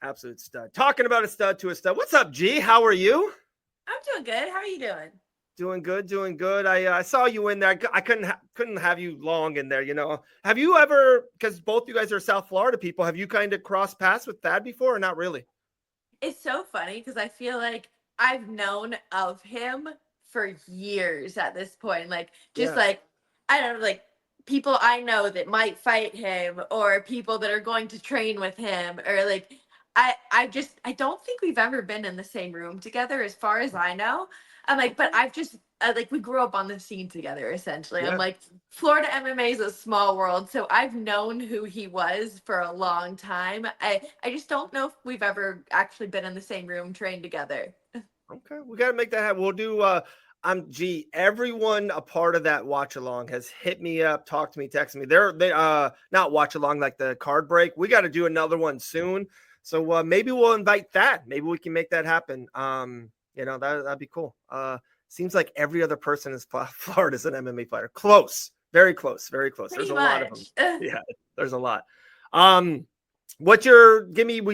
Absolute stud. Talking about a stud to a stud. What's up, G? How are you? I'm doing good. How are you doing? Doing good, doing good. I saw you in there. I couldn't have you long in there. Have you ever? Because both you guys are South Florida people. Have you kind of crossed paths with Thad before, or not really? It's so funny because I feel like I've known of him for years at this point. Like, just Yeah. like, I don't know, like people I know that might fight him or people that are going to train with him or like, I don't think we've ever been in the same room together as far as I know. I'm like, but Okay. I've just, like, we grew up on the scene together essentially. I'm Yeah. like, Florida MMA is a small world, so I've known who he was for a long time. I just don't know if we've ever actually been in the same room trained together. Okay. We got to make that happen. We'll do. I'm G. Everyone a part of that watch along has hit me up, talked to me, texted me. They not watch along like the card break. We got to do another one soon. So maybe we'll invite that. Maybe we can make that happen. That'd be cool. Seems like every other person in Florida's an MMA fighter. Close, very close, very close. There's Pretty a lot of them. much. Yeah, there's a lot. Um, we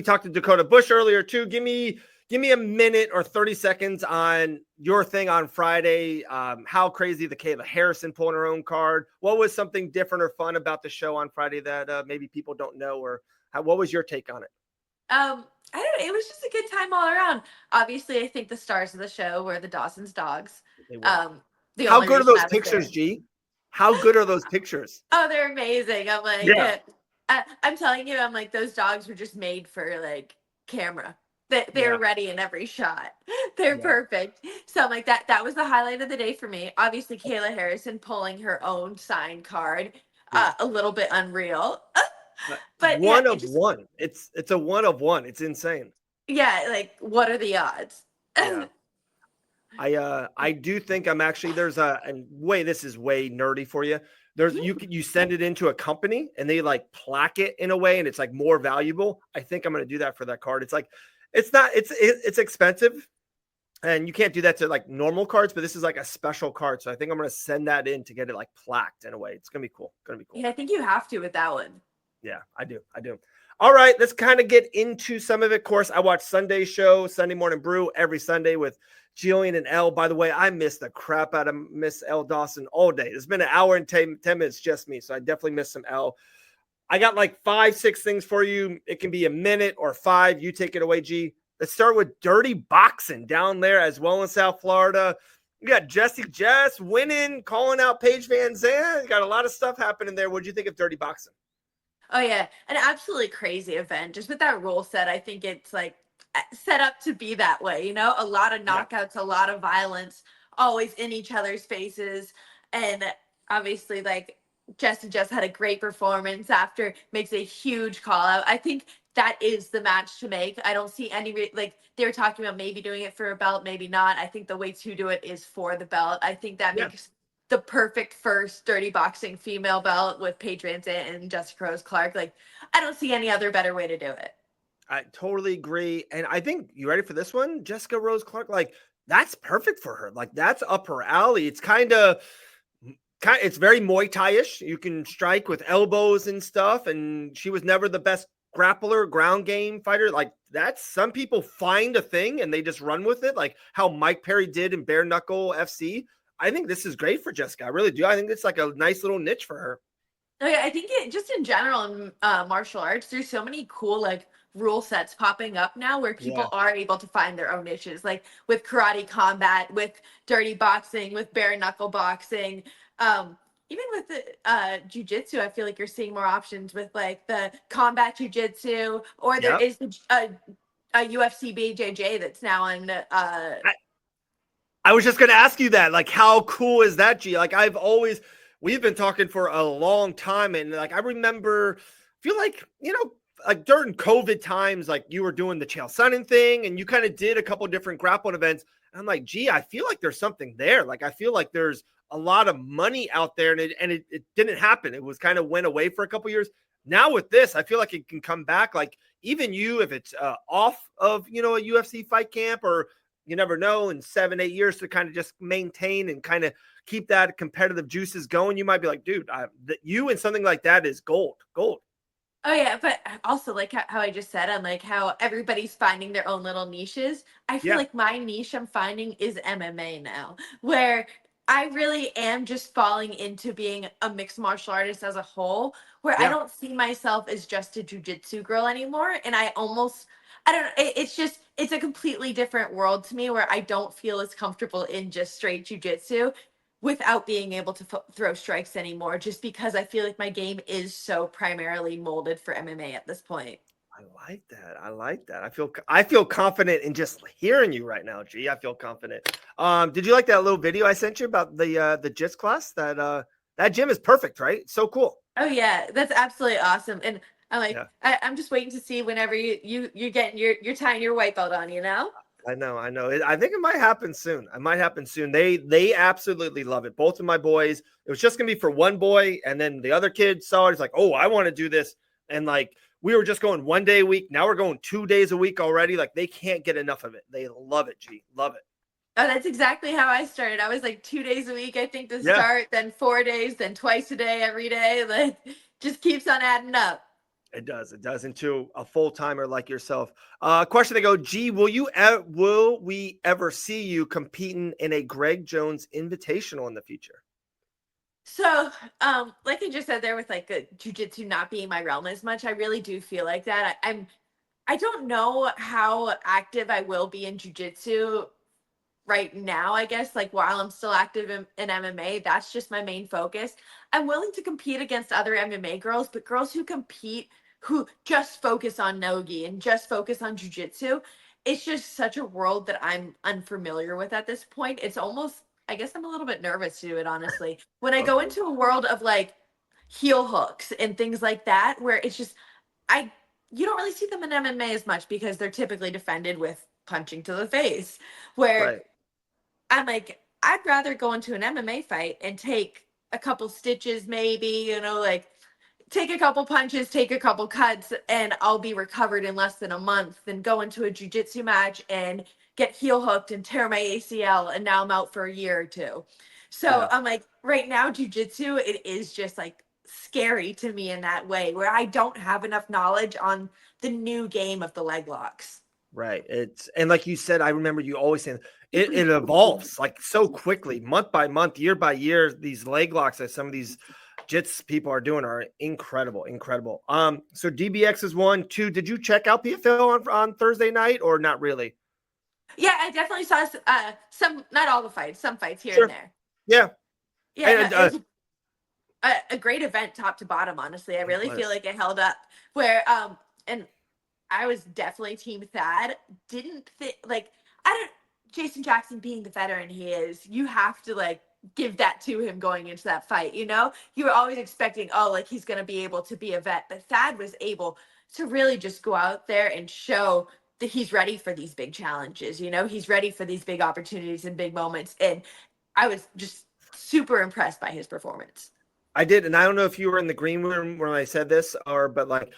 talked to Dakota Bush earlier too. Give me a minute or 30 seconds on your thing on Friday. How crazy the Kayla Harrison pulling her own card. What was something different or fun about the show on Friday that maybe people don't know, or what was your take on it? I don't know. It was just a good time all around. Obviously, I think the stars of the show were the Dawson's dogs. They were. Um, the How only good are reason those I was pictures, there. G? How good are those pictures? Oh, they're amazing. I'm like, Yeah. I'm telling you, I'm like, those dogs were just made for like camera. They're Yeah. ready in every shot. They're Yeah. perfect. So I'm like, that was the highlight of the day for me. Obviously, Kayla Harrison pulling her own signed card, Dude. a little bit unreal. But yeah, One it of just, one. It's a one of one. It's insane. yeah, like, what are the odds? Yeah. I do think I'm actually there's a and way this is way nerdy for you. You send it into a company and they like plaque it in a way and it's like more valuable. I think I'm gonna do that for that card. It's like it's expensive and you can't do that to like normal cards, but this is like a special card. So I think I'm gonna send that in to get it like plaqued in a way. It's gonna be cool. Gonna be cool. Yeah, I think you have to with that one. Yeah, I do. I do. All right, let's kind of get into some of it. Of course, I watch Sunday show, Sunday Morning Brew every Sunday with Gillian and Elle. By the way, I miss the crap out of Miss Elle Dawson all day. It's been an hour and 10 minutes just me, so I definitely miss some Elle. I got like 5-6 things for you. It can be a minute or 5. You take it away, G. Let's start with dirty boxing down there as well in South Florida. You got Jesse Jess winning, calling out Paige Van Zandt. You got a lot of stuff happening there. What do you think of dirty boxing? Oh yeah, an absolutely crazy event. Just with that rule set, I think it's like set up to be that way. You know, a lot of Yeah. knockouts, a lot of violence, always in each other's faces, and obviously, like Jesse just had a great performance after makes a huge call out. I think that is the match to make. I don't see any like they were talking about maybe doing it for a belt, maybe not. I think the way to do it is for the belt. I think that Yeah. makes the perfect first dirty boxing female belt with Paige Van Zandt and Jessica Rose Clark. Like, I don't see any other better way to do it. I totally agree. And I think you ready for this one? Jessica Rose Clark, like that's perfect for her. Like that's up her alley. It's it's very Muay Thai-ish. You can strike with elbows and stuff. And she was never the best grappler, ground game fighter. Like that's some people find a thing and they just run with it, like how Mike Perry did in Bare Knuckle FC. I think this is great for Jessica. I really do. I think it's like a nice little niche for her. Oh, yeah, I think it just in general in martial arts, there's so many cool like rule sets popping up now where Yeah. people are able to find their own niches, like with karate combat, with dirty boxing, with bare knuckle boxing. Even with the jujitsu, I feel like you're seeing more options with like the combat jujitsu, or there Yep. is a UFC BJJ that's now on I was just going to ask you that. Like, how cool is that, G? Like, we've been talking for a long time. And like, I feel like, like during COVID times, like you were doing the Chael Sonnen thing and you kind of did a couple different grappling events. And I'm like, gee, I feel like there's something there. Like, I feel like there's a lot of money out there and it didn't happen. It was kind of went away for a couple years. Now with this, I feel like it can come back. Like even you, if it's off of, a UFC fight camp or you never know in 7-8 years to kind of just maintain and kind of keep that competitive juices going, you might be like, dude, you and something like that is gold. Oh Oh yeah, but also like how I just said, I'm like how everybody's finding their own little niches. I feel Yeah, like my niche I'm finding is MMA now, where I really am just falling into being a mixed martial artist as a whole, where I yeah. don't see myself as just a jujitsu girl anymore, and I don't know, it's just it's a completely different world to me where I don't feel as comfortable in just straight jujitsu without being able to throw strikes anymore, just because I feel like my game is so primarily molded for MMA at this point. I like that. I like that. I feel confident in just hearing you right now, G. I feel confident. Did you like that little video I sent you about the JITS class? That gym is perfect, right? It's so cool. Oh yeah, that's absolutely awesome. And I'm like, Yeah. I'm just waiting to see whenever you're getting you're tying your white belt on, you know? I know, I know. I think it might happen soon. It might happen soon. They absolutely love it. Both of my boys. It was just gonna be for one boy, and then the other kid saw it. He's like, "Oh, I want to do this." And like we were just going 1 day a week. Now we're going 2 days a week already. Like they can't get enough of it. They love it. G, love it. Oh, that's exactly how I started. I was like 2 days a week, I think, to Yeah, start, then 4 days, then twice a day, every day. Like just keeps on adding up. it does. It does. Into a full timer like yourself. Question to go. G, will we ever see you competing in a Greg Jones Invitational in the future? So, like I just said there with like jujitsu not being my realm as much, I really do feel like that. I don't know how active I will be in jujitsu right now, I guess, like while I'm still active in MMA, that's just my main focus. I'm willing to compete against other MMA girls, but girls who compete who just focus on nogi and just focus on jujitsu, it's just such a world that I'm unfamiliar with at this point. It's almost, I guess I'm a little bit nervous to do it, honestly. When I go Okay. into a world of like heel hooks and things like that, where it's just, I, you don't really see them in MMA as much because they're typically defended with punching to the face. Where Right. I'm like, I'd rather go into an MMA fight and take a couple stitches, maybe, like take a couple punches, take a couple cuts, and I'll be recovered in less than a month than go into a jujitsu match and get heel hooked and tear my ACL. And now I'm out for a year or two. So Yeah. I'm like, right now, jujitsu, it is just like scary to me in that way where I don't have enough knowledge on the new game of the leg locks. Right. It's and like you said, I remember you always saying it evolves like so quickly, month by month, year by year. These leg locks that some of these jits people are doing are incredible, incredible. So DBX is 1, 2. Did you check out PFL on Thursday night or not really? Yeah, I definitely saw some, not all the fights, some fights here and Sure. there. Yeah. Yeah, no, And it was a great event top to bottom, honestly. I it really feel was. like it held up. And I was definitely Team Thad. Didn't think, like, I don't, Jason Jackson being the veteran he is, you have to, like, give that to him going into that fight, you know? You were always expecting, oh, like, he's going to be able to be a vet. But Thad was able to really just go out there and show that he's ready for these big challenges, you know? He's ready for these big opportunities and big moments. And I was just super impressed by his performance. I did, and I don't know if you were in the green room when I said this, or but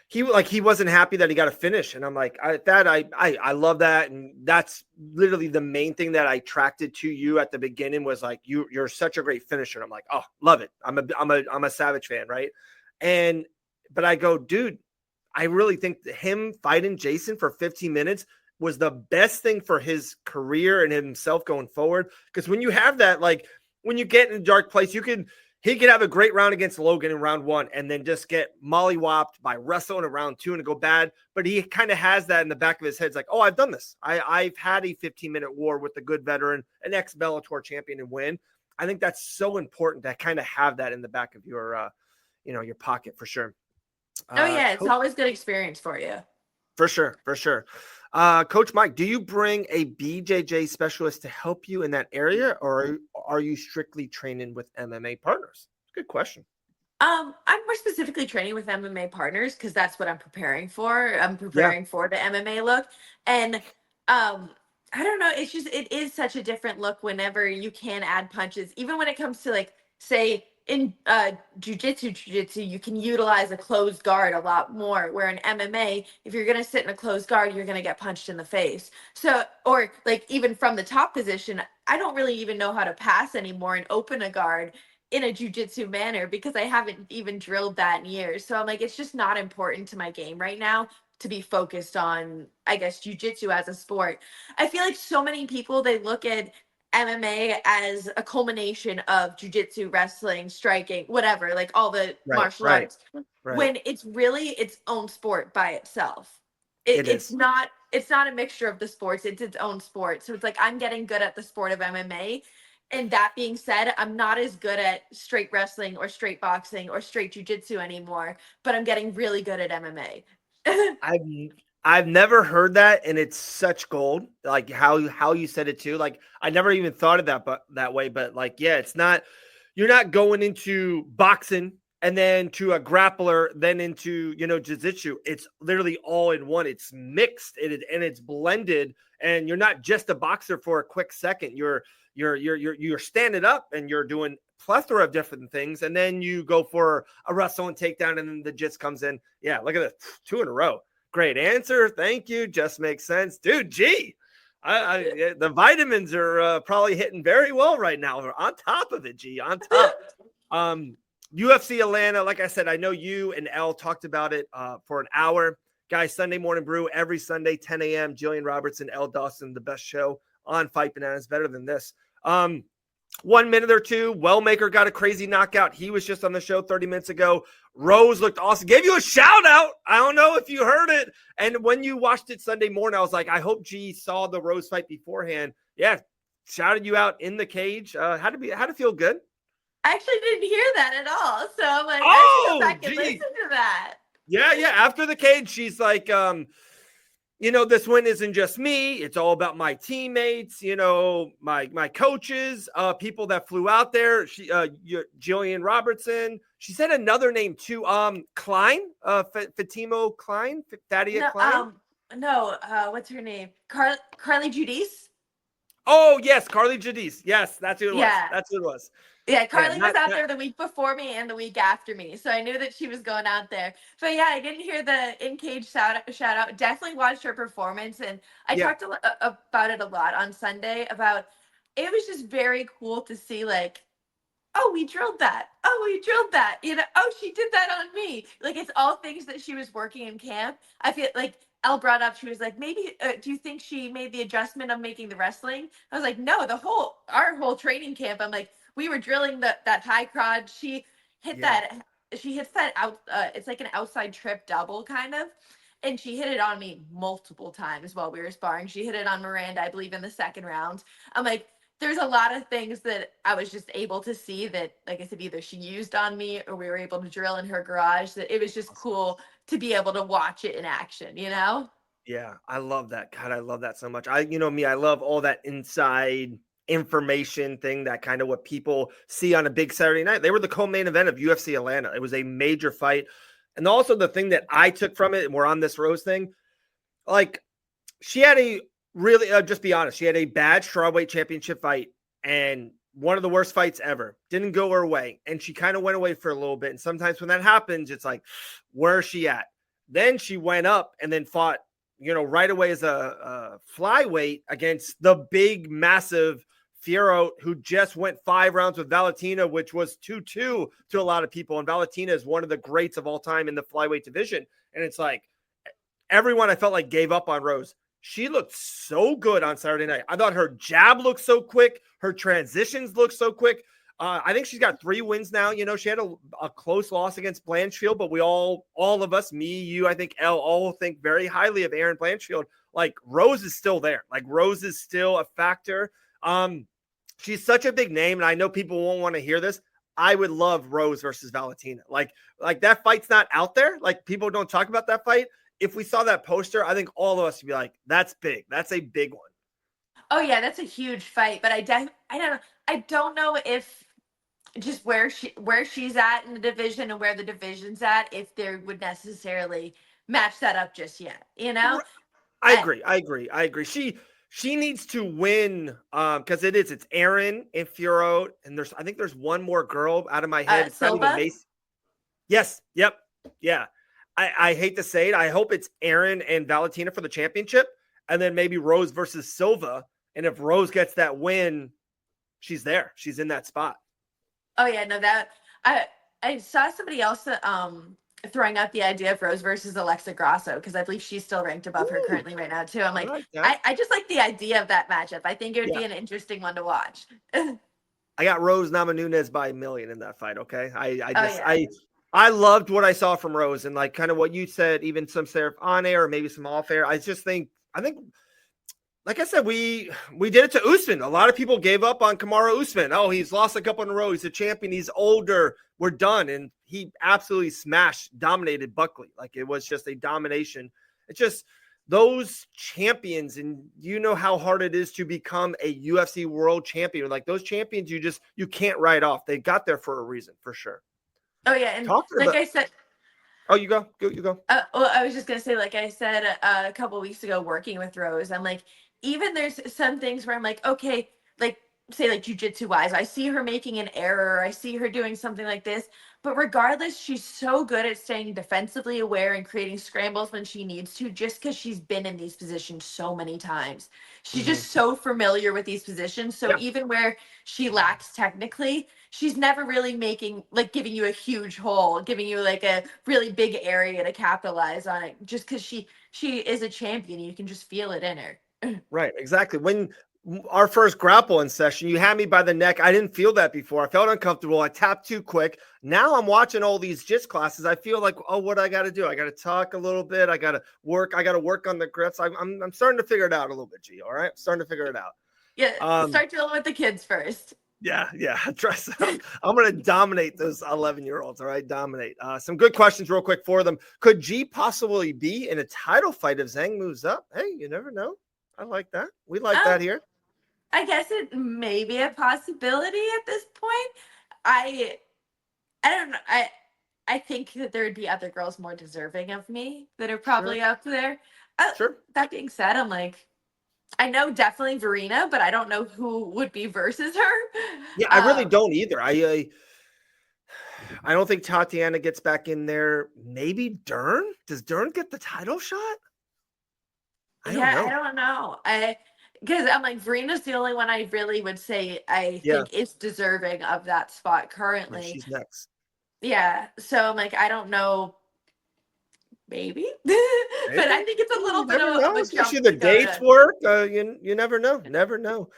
he wasn't happy that he got a finish, and I'm like I love that, and that's literally the main thing that I attracted to you at the beginning was like you're such a great finisher. And I'm like, oh, love it. I'm a Savage fan, right? And but I go, dude, I really think that him fighting Jason for 15 minutes was the best thing for his career and himself going forward. Because when you have that, like when you get in a dark place, he could have a great round against Logan in round 1 and then just get mollywopped by wrestling in round 2 and go bad. But he kind of has that in the back of his head. It's like, oh, I've done this. I've had a 15-minute war with a good veteran, an ex-Bellator champion, and win. I think that's so important to kind of have that in the back of your pocket for sure. Oh yeah, it's Coach, always good experience for you. for sure, for sure. Coach Mike, do you bring a BJJ specialist to help you in that area, or are you strictly training with MMA partners? Good question. I'm more specifically training with MMA partners because that's what I'm preparing for. I'm Yeah, preparing for the MMA look. And I don't know, it's just it is such a different look whenever you can add punches. Even when it comes to like say in jujitsu, you can utilize a closed guard a lot more. Where in MMA, if you're gonna sit in a closed guard, you're gonna get punched in the face. So or like even from the top position, I don't really even know how to pass anymore and open a guard in a jujitsu manner because I haven't even drilled that in years. So I'm like, it's just not important to my game right now to be focused on, I guess, jujitsu as a sport. I feel like so many people, they look at MMA as a culmination of jujitsu, wrestling, striking, whatever, like all the Right, martial right, arts, right. when it's really its own sport by itself. It It's is. not, it's not a mixture of the sports, it's its own sport. So it's like I'm getting good at the sport of MMA. And that being said, I'm not as good at straight wrestling or straight boxing or straight jujitsu anymore, but I'm getting really good at MMA. I've I've never heard that, and it's such gold. Like how you said it too. Like I never even thought of that, but that way. But like, yeah, it's not. You're not going into boxing and then to a grappler, then into jiu-jitsu. It's literally all in one. It's mixed and it's blended, and you're not just a boxer for a quick second. You're standing up and you're doing plethora of different things, and then you go for a wrestle and takedown, and then the jits comes in. Yeah, look at this, 2 in a row. Great answer. Thank you. Just makes sense. Dude, gee, the vitamins are probably hitting very well right now. We're on top of it, G, on top. UFC Atlanta, like I said, I know you and Elle talked about it for an hour. Guys, Sunday Morning Brew, every Sunday, 10 a.m. Gillian Robertson, Elle Dawson, the best show on Fight Bananas. Better than this. 1 minute or two, Wellmaker got a crazy knockout. He was just on the show 30 minutes ago. Rose looked awesome. Gave you a shout out. I don't know if you heard it. And when you watched it Sunday morning, I was like, I hope G saw the Rose fight beforehand. Yeah, shouted you out in the cage. How'd it feel good? I actually didn't hear that at all. So I'm like, I should go Oh, back and listen G. to that. Yeah. After the cage, she's like, this win isn't just me. It's all about my teammates, my coaches, people that flew out there. Gillian Robertson. She said another name too. Klein, Fatimo Klein, Fatia No, Klein. no, what's her name? Carly Judice? Oh yes, Carly Jadis. Yes, that's who it was. Yeah. That's who it was. Yeah, Yeah, Carly was out there the week before me and the week after me, so I knew that she was going out there. But yeah, I didn't hear the in cage shout out. Definitely watched her performance, and I yeah, talked about it a lot on Sunday. About it was just very cool to see, like, oh, we drilled that. Oh, we drilled that. Oh, she did that on me. Like, it's all things that she was working in camp. I feel like Elle brought up, she was like, maybe, do you think she made the adjustment of making the wrestling? I was like, no, our whole training camp, I'm like, we were drilling that high crotch. Hit yeah. that, she hits that out, it's like an outside trip double kind of. And she hit it on me multiple times while we were sparring. She hit it on Miranda, I believe, in the second round. I'm like, there's a lot of things that I was just able to see that, like I said, either she used on me or we were able to drill in her garage. That it was just cool to be able to watch it in action, Yeah, I love that. God, I love that so much. I love all that inside information thing, that kind of what people see on a big Saturday night. They were the co-main event of UFC Atlanta. It was a major fight. And also the thing that I took from it, and we're on this Rose thing, like she had a really, just be honest, she had a bad strawweight championship fight and one of the worst fights ever. Didn't go her way. And she kind of went away for a little bit. And sometimes when that happens, it's like, where is she at? Then she went up and then fought, right away as a flyweight against the big, massive Fiero, who just went 5 rounds with Valentina, which was 2-2 to a lot of people. And Valentina is one of the greats of all time in the flyweight division. And it's like, everyone I felt like gave up on Rose. She looked so good on Saturday night. I thought her jab looked so quick. Her transitions looked so quick. I think she's got 3 wins now. She had a close loss against Blanchfield, but we all of us, me, you, I think Elle, all think very highly of Erin Blanchfield. Like, Rose is still there. Like, Rose is still a factor. She's such a big name, and I know people won't want to hear this. I would love Rose versus Valentina. Like that fight's not out there. Like, people don't talk about that fight. If we saw that poster, I think all of us would be like, that's big. That's a big one. Oh yeah, that's a huge fight. But I don't know if just where she's at in the division and where the division's at, if they would necessarily match that up just yet. I agree. She needs to win because it's Erin and Fiero, and I think there's one more girl out of my head. It's Silva? not even Mace. Yes. Yep. Yeah. I hate to say it. I hope it's Erin and Valentina for the championship, and then maybe Rose versus Silva. And if Rose gets that win, she's there. She's in that spot. Oh yeah, no, that I saw somebody else throwing out the idea of Rose versus Alexa Grasso because I believe she's still ranked above her Ooh, currently right now too. I'm I like, like that. I just like the idea of that matchup. I think it would Yeah. be an interesting one to watch. Oh I got Rose Namajunas by a million in that fight. Okay. yeah. I loved what I saw from Rose and like kind of what you said, even some stuff on air or maybe some off air. I think like I said, we did it to Usman. A lot of people gave up on Kamaru Usman. Oh, he's lost a couple in a row. He's a champion. He's older. We're done. And he absolutely dominated Buckley. Like it was just a domination. It's just those champions, and you know how hard it is to become a UFC world champion. Like those champions, you can't write off. They got there for a reason, for sure. Oh yeah, and Talking like about I said, oh, you go. well, I was just gonna say, like I said a couple weeks ago, working with Rose, I'm like, even there's some things where I'm like, okay, like say like jujitsu wise, I see her making an error, I see her doing something like this, but regardless, she's so good at staying defensively aware and creating scrambles when she needs to, just because she's been in these positions so many times. She's Mhm. just so familiar with these positions. So Yeah. even where she lacks technically, she's never really making like giving you a huge hole, giving you like a really big area to capitalize on it just because she is a champion. You can just feel it in her. Right, exactly. When our first grappling session, you had me by the neck. I didn't feel that before. I felt uncomfortable. I tapped too quick. Now I'm watching all these JITS classes. I feel like, oh, what I got to do? I got to talk a little bit. I got to work. I got to work on the grips. I'm starting to figure it out a little bit, G. All right, I'm starting to figure it out. Yeah, Um, start dealing with the kids first. yeah. Trust. I'm going to dominate those 11-year-olds. All right, dominate. Some good questions, real quick for them. Could G possibly be in a title fight if Zhang moves up? Hey, you never know. I like that. We like Um, that here. I guess it may be a possibility at this point. I I don't know. I think that there would be other girls more deserving of me that are Sure, probably up there. sure. That being said, I'm like, I know definitely Verena, but I don't know who would be versus Yeah, her. I really don't either. I don't think Tatiana gets back in there. Maybe Dern? Does Dern get the title shot? I don't Yeah, I know. don't know. I because I'm like Verena's the only one I really would say I Yeah, think is deserving of that spot yeah, currently. she's next. Yeah, so I'm like I don't know, maybe, Maybe. but I think it's a You little bit never know, of a especially jump the to go dates to. work. You never know. Never know.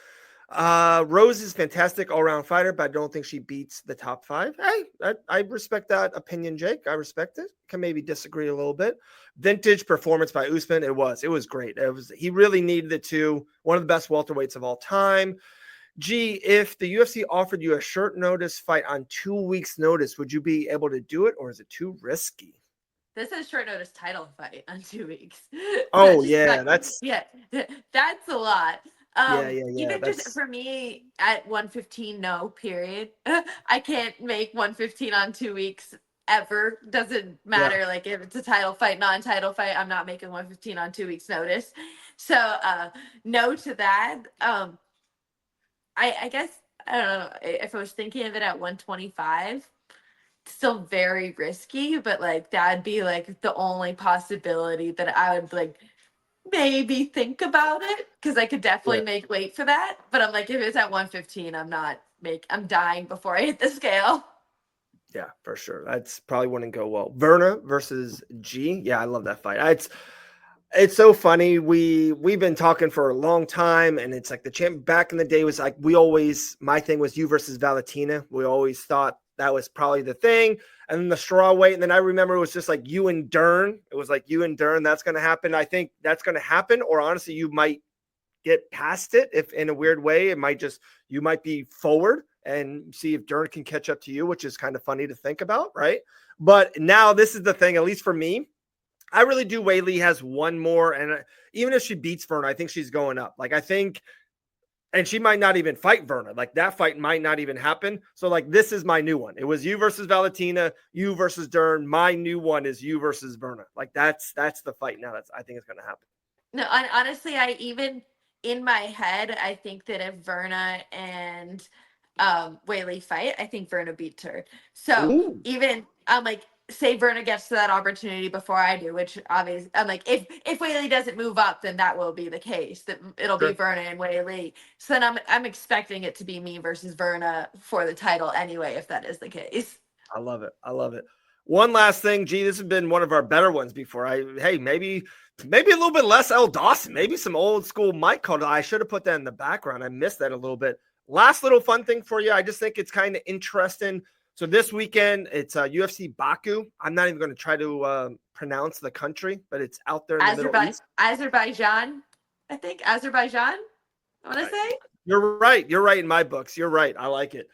Rose is fantastic all-around fighter, but I don't think she beats the top five. Hey, I respect that opinion, Jake. I respect it. Can maybe disagree a little bit. Vintage performance by Usman. It was great. He really needed it too. One of the best welterweights of all time. Gee, if the UFC offered you a short notice fight on 2 weeks' notice, would you be able to do it, or is it too risky? This is short notice title fight on 2 weeks. Not Oh just yeah, like that's yeah, that's a lot. yeah. Even just That's for me at 115, no, period. I can't make 115 on 2 weeks ever. Doesn't yeah. matter like if it's a title fight, non-title fight, I'm not making 115 on 2 weeks notice. So no to that. I guess I don't know if I was thinking of it at 125, still very risky, but like that'd be like the only possibility that I would like maybe think about it because I could definitely Yeah. make weight for that. But I'm like, if it's at 115, I'm dying before I hit the scale. Yeah, for sure. That's probably wouldn't go well. Verna versus G. Yeah, I love that fight. It's so funny. We've been talking for a long time, and it's like the champ back in the day was like my thing was you versus Valentina. We always thought that was probably the thing. And then the straw weight, and then I remember it was just like you and Dern. It was like you and Dern, that's gonna happen. I think that's gonna happen, or honestly, you might get past it if in a weird way. You might be forward and see if Dern can catch up to you, which is kind of funny to think about, right? But now this is the thing, at least for me. I really do. Whaley has one more, and even if she beats Verna, I think she's going up. Like I think, and she might not even fight Verna. Like that fight might not even happen. So like this is my new one. It was you versus Valentina, you versus Dern. My new one is you versus Verna. Like that's the fight now. I think it's going to happen. No, honestly, I even in my head, I think that if Verna and Whaley fight, I think Verna beats her. So Ooh, even I'm like say Verna gets to that opportunity before I do, which obviously I'm like, if Whaley doesn't move up, then that will be the case. That it'll be Sure. Verna and Whaley. So then I'm expecting it to be me versus Verna for the title anyway, if that is the case. I love it. I love it. One last thing, G, this has been one of our better ones before. Maybe a little bit less El Dawson, maybe some old school Mike called. I should have put that in the background. I missed that a little bit. Last little fun thing for you. I just think it's kind of interesting. So this weekend, it's UFC Baku. I'm not even going to try to pronounce the country, but it's out there in the Middle East. Azerbaijan, I think. Azerbaijan, I want to say. You're right. You're right in my books. You're right. I like it.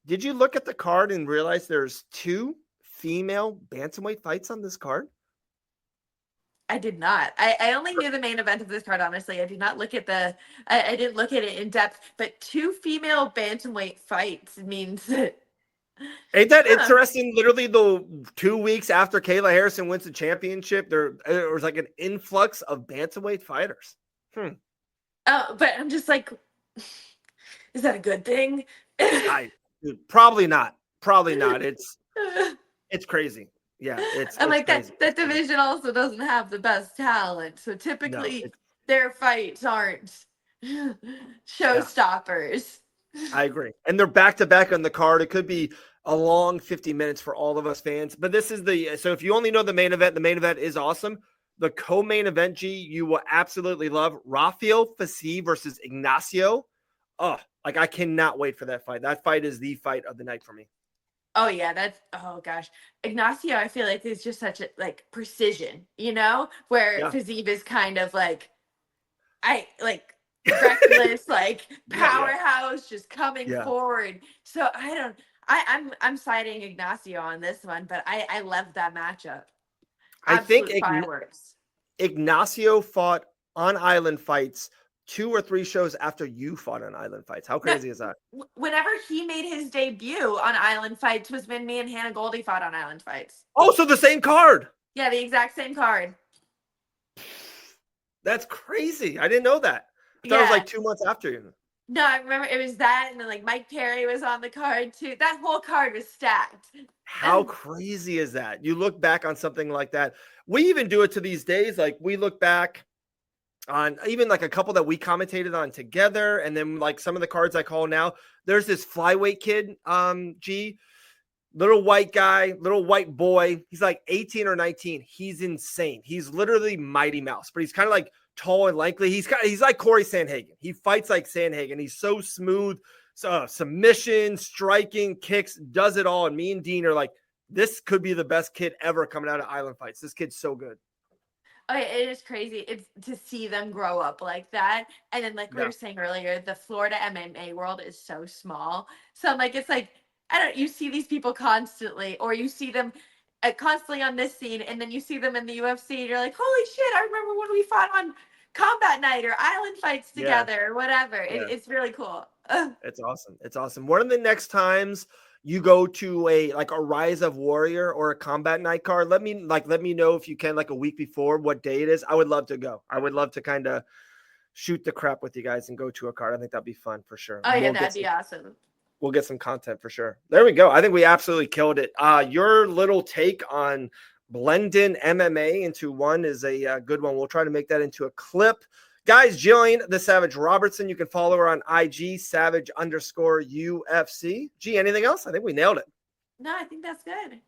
Did you look at the card and realize there's 2 female bantamweight fights on this card? I did not. I only knew the main event of this card, honestly. I did not look at I didn't look at it in depth, but 2 female bantamweight fights means Ain't that interesting? Literally the 2 weeks after Kayla Harrison wins the championship, there was like an influx of bantamweight fighters. Oh, but I'm just like, is that a good thing? Probably not. Probably not. It's crazy. Yeah, I'm like crazy. that division also doesn't have the best talent, so typically their fights aren't showstoppers. I agree, and they're back to back on the card. It could be a long 50 minutes for all of us fans, but this is so if you only know the main event is awesome. The co-main event, G, you will absolutely love. Rafael Fasi versus Ignacio. Oh, like I cannot wait for that fight. That fight is the fight of the night for me. Oh yeah, oh gosh. Ignacio, I feel like is just such a like precision, where Fiziev is kind of like reckless, like powerhouse, just coming forward. So I'm siding Ignacio on this one, but I love that matchup. I think fireworks. Ignacio fought on Island Fights 2 or 3 shows after you fought on Island Fights. How crazy is that? Whenever he made his debut on Island Fights was when me and Hannah Goldie fought on Island Fights. Oh, so the same card. Yeah, the exact same card. That's crazy. I didn't know that. I thought it was like 2 months after you. No, I remember it was that, and then like Mike Perry was on the card too. That whole card was stacked. How crazy is that? You look back on something like that. We even do it to these days. Like we look back on even like a couple that we commentated on together, and then like some of the cards I call now. There's this flyweight kid, G, little white guy, little white boy. He's like 18 or 19. He's insane. He's literally Mighty Mouse, but he's kind of like tall and lanky. He's like Corey Sandhagen. He fights like Sandhagen. He's so smooth. So submission, striking, kicks, does it all. And me and Dean are like, this could be the best kid ever coming out of Island Fights. This kid's so good. Oh, it is crazy. It's to see them grow up like that. And then like we were saying earlier, the Florida MMA world is so small. So I'm like, it's like, you see these people constantly, or you see them constantly on this scene, and then you see them in the UFC, and you're like, holy shit, I remember when we fought on Combat Night or Island Fights together or whatever. It's really cool. It's awesome. It's awesome. One of the next times you go to a Rise of Warrior or a Combat Night card, let me know if you can, like a week before, what day it is. I would love to go. I would love to kind of shoot the crap with you guys and go to a card. I think that'd be fun for sure. Oh yeah, that'd be awesome. We'll get some content for sure. There we go. I think we absolutely killed it. Your little take on blending MMA into one is a good one. We'll try to make that into a clip. Guys, Gillian the Savage Robertson. You can follow her on IG, Savage_UFC. G, anything else? I think we nailed it. No, I think that's good.